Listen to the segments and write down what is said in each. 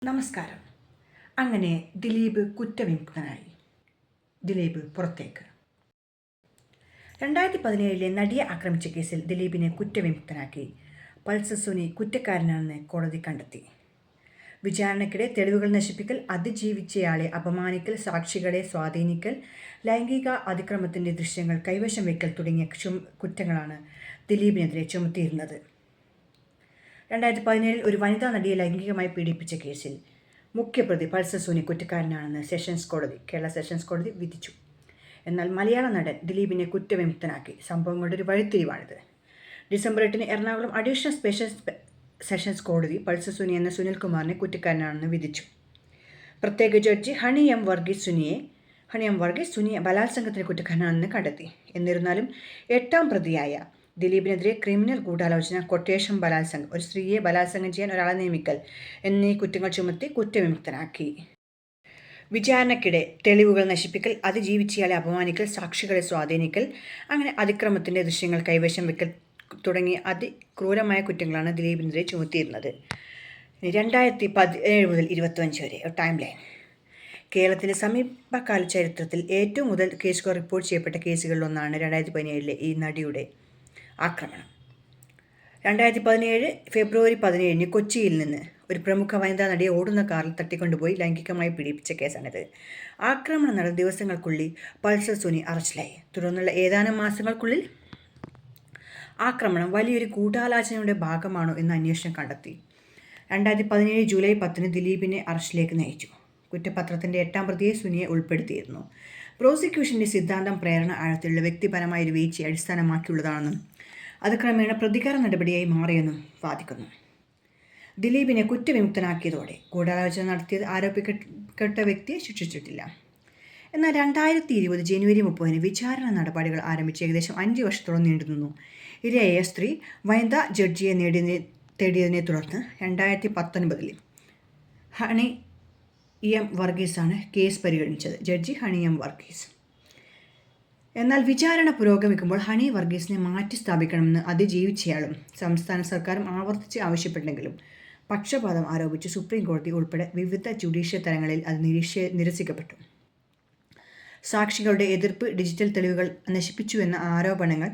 നമസ്കാരം. അങ്ങനെ ദിലീപ് കുറ്റവിമുക്തനായി. ദിലീപ് പുറത്തേക്ക്. 2017 നടിയെ ആക്രമിച്ച കേസിൽ ദിലീപിനെ കുറ്റവിമുക്തനാക്കി. പൾസർ സുനി കുറ്റക്കാരനാണെന്ന് കോടതി കണ്ടെത്തി. വിചാരണയ്ക്കിടെ തെളിവുകൾ നശിപ്പിക്കൽ, അതിജീവിച്ചയാളെ അപമാനിക്കൽ, സാക്ഷികളെ സ്വാധീനിക്കൽ, ലൈംഗിക അതിക്രമത്തിൻ്റെ ദൃശ്യങ്ങൾ കൈവശം വയ്ക്കൽ തുടങ്ങിയ കുറ്റങ്ങളാണ് ദിലീപിനെതിരെ ചുമത്തിയിരുന്നത്. 2017 ഒരു വനിതാ നടിയെ ലൈംഗികമായി പീഡിപ്പിച്ച കേസിൽ മുഖ്യപ്രതി പൾസർ സുനി കുറ്റക്കാരനാണെന്ന് കേരള സെഷൻസ് കോടതി വിധിച്ചു. എന്നാൽ മലയാള നടൻ ദിലീപിനെ കുറ്റവിമുക്തനാക്കി. സംഭവങ്ങളുടെ ഒരു വഴിത്തിരിവാണിത്. December 8 Ernakulam additional special sessions കോടതി പൾസർ സുനി എന്ന സുനിൽകുമാറിനെ കുറ്റക്കാരനാണെന്ന് വിധിച്ചു. പ്രത്യേക ജഡ്ജി ഹണി എം വർഗീസ് സുനിയെ ബലാത്സംഗത്തിന് കുറ്റക്കാരനാണെന്ന് കണ്ടെത്തി. എന്നിരുന്നാലും 8ാം പ്രതിയായ ദിലീപിനെതിരെ ക്രിമിനൽ ഗൂഢാലോചന, കൊട്ടേഷൻ, ബലാത്സംഗം, ഒരു സ്ത്രീയെ ബലാത്സംഗം ചെയ്യാൻ ഒരാളെ നിയമിക്കൽ എന്നീ കുറ്റങ്ങൾ ചുമത്തി കുറ്റവിമുക്തനാക്കി. വിചാരണയ്ക്കിടെ തെളിവുകൾ നശിപ്പിക്കൽ, അതിജീവിച്ചയാളെ അപമാനിക്കൽ, സാക്ഷികളെ സ്വാധീനിക്കൽ, അങ്ങനെ അതിക്രമത്തിൻ്റെ ദൃശ്യങ്ങൾ കൈവശം വയ്ക്കൽ തുടങ്ങിയ അതിക്രൂരമായ കുറ്റങ്ങളാണ് ദിലീപിനെതിരെ ചുമത്തിയിരുന്നത്. 2017 മുതൽ 2025 വരെ ഒരു ടൈം ലൈൻ. കേരളത്തിൻ്റെ സമീപകാല ചരിത്രത്തിൽ ഏറ്റവും കൂടുതൽ കേസുകൾ റിപ്പോർട്ട് ചെയ്യപ്പെട്ട കേസുകളിലൊന്നാണ് 2017 ഈ നടിയുടെ ആക്രമണം. 2017 ഫെബ്രുവരി 17 കൊച്ചിയിൽ നിന്ന് ഒരു പ്രമുഖ വനിതാ നടിയെ ഓടുന്ന കാറിൽ തട്ടിക്കൊണ്ടുപോയി ലൈംഗികമായി പീഡിപ്പിച്ച കേസാണിത്. ആക്രമണം നടന്ന ദിവസങ്ങൾക്കുള്ളിൽ പൾസർ സുനി അറസ്റ്റിലായി. തുടർന്നുള്ള ഏതാനും മാസങ്ങൾക്കുള്ളിൽ ആക്രമണം വലിയൊരു ഗൂഢാലോചനയുടെ ഭാഗമാണോ എന്ന് അന്വേഷണം കണ്ടെത്തി. 2017 ജൂലൈ 10 ദിലീപിനെ അറസ്റ്റിലേക്ക് നയിച്ചു. കുറ്റപത്രത്തിൻ്റെ 8ാം പ്രതിയെ സുനിയെ ഉൾപ്പെടുത്തിയിരുന്നു. പ്രോസിക്യൂഷൻ്റെ സിദ്ധാന്തം പ്രേരണ ആഴത്തിലുള്ള വ്യക്തിപരമായ ഒരു വീഴ്ചയെ അടിസ്ഥാനമാക്കിയുള്ളതാണെന്നും അത് ക്രമേണ പ്രതികാര നടപടിയായി മാറിയെന്നും വാദിക്കുന്നു. ദിലീപിനെ കുറ്റവിമുക്തനാക്കിയതോടെ ഗൂഢാലോചന നടത്തിയത് ആരോപിക്കപ്പെട്ട വ്യക്തിയെ ശിക്ഷിച്ചിട്ടില്ല. എന്നാൽ 2020 ജനുവരി 30 വിചാരണ നടപടികൾ ആരംഭിച്ച് ഏകദേശം 5 വർഷത്തോളം നീണ്ടുനിന്നു. ഇരയായ സ്ത്രീ വനിതാ ജഡ്ജിയെ തേടിയതിനെ തുടർന്ന് 2019 ഹണി എം വർഗീസാണ് കേസ് പരിഗണിച്ചത്. Judge Honey M Varghese. എന്നാൽ വിചാരണ പുരോഗമിക്കുമ്പോൾ ഹണി വർഗീസിനെ മാറ്റി സ്ഥാപിക്കണമെന്ന് അതിജീവിച്ചയാളും സംസ്ഥാന സർക്കാരും ആവർത്തിച്ച് ആവശ്യപ്പെട്ടെങ്കിലും പക്ഷപാതം ആരോപിച്ച് സുപ്രീം കോടതി ഉൾപ്പെടെ വിവിധ ജുഡീഷ്യൽ തലങ്ങളിൽ അത് നിരസിക്കപ്പെട്ടു. സാക്ഷികളുടെ എതിർപ്പ്, ഡിജിറ്റൽ തെളിവുകൾ നശിപ്പിച്ചുവെന്ന ആരോപണങ്ങൾ,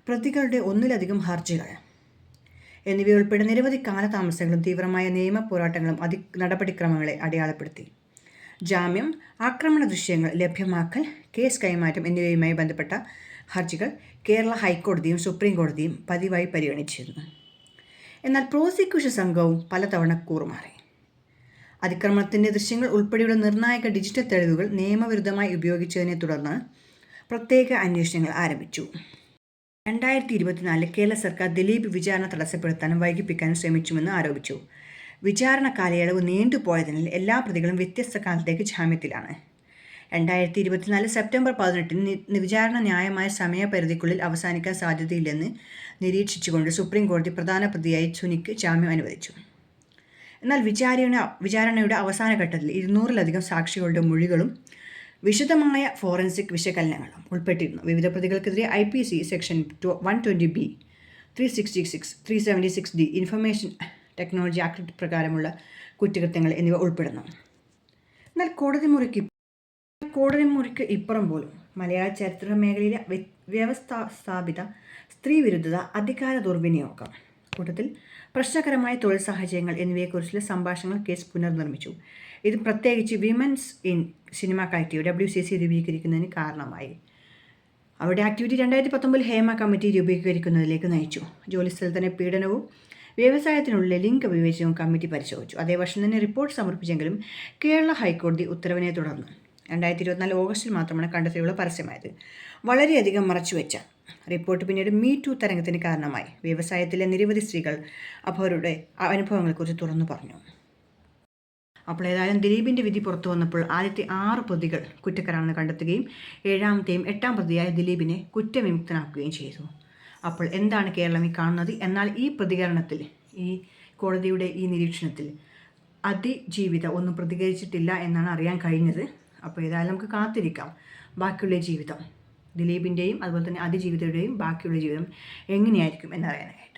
പ്രതികളുടെ ഒന്നിലധികം ഹർജികൾ എന്നിവയുൾപ്പെടെ നിരവധി കാലതാമസങ്ങളും തീവ്രമായ നിയമ പോരാട്ടങ്ങളും നടപടിക്രമങ്ങളെ അടയാളപ്പെടുത്തി. ജാമ്യം, ആക്രമണ ദൃശ്യങ്ങൾ ലഭ്യമാക്കൽ, കേസ് കൈമാറ്റം എന്നിവയുമായി ബന്ധപ്പെട്ട ഹർജികൾ കേരള ഹൈക്കോടതിയും സുപ്രീം കോടതിയും പതിവായി പരിഗണിച്ചിരുന്നു. എന്നാൽ പ്രോസിക്യൂഷൻ സംഘവും പലതവണ കൂറുമാറി. അതിക്രമണത്തിൻ്റെ ദൃശ്യങ്ങൾ ഉൾപ്പെടെയുള്ള നിർണായക ഡിജിറ്റൽ തെളിവുകൾ നിയമവിരുദ്ധമായി ഉപയോഗിച്ചതിനെ തുടർന്ന് പ്രത്യേക അന്വേഷണങ്ങൾ ആരംഭിച്ചു. 2024 കേരള സർക്കാർ ദിലീപ് വിചാരണ തടസ്സപ്പെടുത്താനും വൈകിപ്പിക്കാനും ശ്രമിച്ചുവെന്ന് ആരോപിച്ചു. വിചാരണ കാലയളവ് നീണ്ടുപോയതിനാൽ എല്ലാ പ്രതികളും വ്യത്യസ്ത കാലത്തേക്ക് ജാമ്യത്തിലാണ്. 2024 സെപ്റ്റംബർ 18 വിചാരണ ന്യായമായ സമയപരിധിക്കുള്ളിൽ അവസാനിക്കാൻ സാധ്യതയില്ലെന്ന് നിരീക്ഷിച്ചുകൊണ്ട് സുപ്രീം കോടതി പ്രധാന പ്രതിയായി സുനിക്ക് ജാമ്യം അനുവദിച്ചു. എന്നാൽ വിചാരണയുടെ അവസാന ഘട്ടത്തിൽ 200-ലധികം സാക്ഷികളുടെ മൊഴികളും വിശദമായ ഫോറൻസിക് വിശകലനങ്ങളും ഉൾപ്പെട്ടിരുന്നു. വിവിധ പ്രതികൾക്കെതിരെ IPC section 120B, 366, 376D, information technology act പ്രകാരമുള്ള കുറ്റകൃത്യങ്ങൾ എന്നിവ ഉൾപ്പെടുന്നു. എന്നാൽ കോടതി മുറിക്ക് ഇപ്പുറം പോലും മലയാള ചരിത്ര മേഖലയിലെ വ്യവസ്ഥാപിത സ്ത്രീവിരുദ്ധത, അധികാര ദുർവിനിയോഗം, കൂട്ടത്തിൽ പ്രശ്നകരമായ തൊഴിൽ സാഹചര്യങ്ങൾ എന്നിവയെക്കുറിച്ചുള്ള സംഭാഷണങ്ങൾ കേസ് പുനർനിർമ്മിച്ചു. ഇത് പ്രത്യേകിച്ച് women's in cinema collective WCC രൂപീകരിക്കുന്നതിന് കാരണമായി. അവരുടെ ആക്ടിവിറ്റി 2019 ഹേമ കമ്മിറ്റി രൂപീകരിക്കുന്നതിലേക്ക് നയിച്ചു. ജോലിസ്ഥലത്ത് തന്നെ പീഡനവും വ്യവസായത്തിനുള്ളിലെ ലിംഗവിവേചനവും കമ്മിറ്റി പരിശോധിച്ചു. അതേ വർഷം തന്നെ റിപ്പോർട്ട് സമർപ്പിച്ചെങ്കിലും കേരള ഹൈക്കോടതി ഉത്തരവിനെ തുടർന്ന് 2024 ഓഗസ്റ്റിൽ മാത്രമാണ് കണ്ടെത്തലുകൾ പരസ്യമായത്. വളരെയധികം മറച്ചുവെച്ച റിപ്പോർട്ട് പിന്നീട് മീ ടു തരംഗത്തിന് കാരണമായി. വ്യവസായത്തിലെ നിരവധി സ്ത്രീകൾ അവരുടെ അനുഭവങ്ങളെക്കുറിച്ച് തുറന്നു പറഞ്ഞു. അപ്പോൾ ഏതായാലും ദിലീപിൻ്റെ വിധി പുറത്തു വന്നപ്പോൾ ആദ്യത്തെ 6 പ്രതികൾ കുറ്റക്കാരാണെന്ന് കണ്ടെത്തുകയും 7ാമത്തെയും 8ാം പ്രതിയായ ദിലീപിനെ കുറ്റവിമുക്തനാക്കുകയും ചെയ്തു. അപ്പോൾ എന്താണ് കേരളം ഈ കാണുന്നത്? എന്നാൽ ഈ പ്രതികരണത്തിൽ, ഈ കോടതിയുടെ ഈ നിരീക്ഷണത്തിൽ അതിജീവിത ഒന്നും പ്രതികരിച്ചിട്ടില്ല എന്നാണ് അറിയാൻ കഴിഞ്ഞത്. അപ്പോൾ ഏതായാലും നമുക്ക് കാത്തിരിക്കാം ബാക്കിയുള്ള ജീവിതം, ദിലീപിൻ്റെയും അതുപോലെ തന്നെ അതിജീവിതയുടെയും ബാക്കിയുള്ള ജീവിതം എങ്ങനെയായിരിക്കും എന്നറിയാനായി.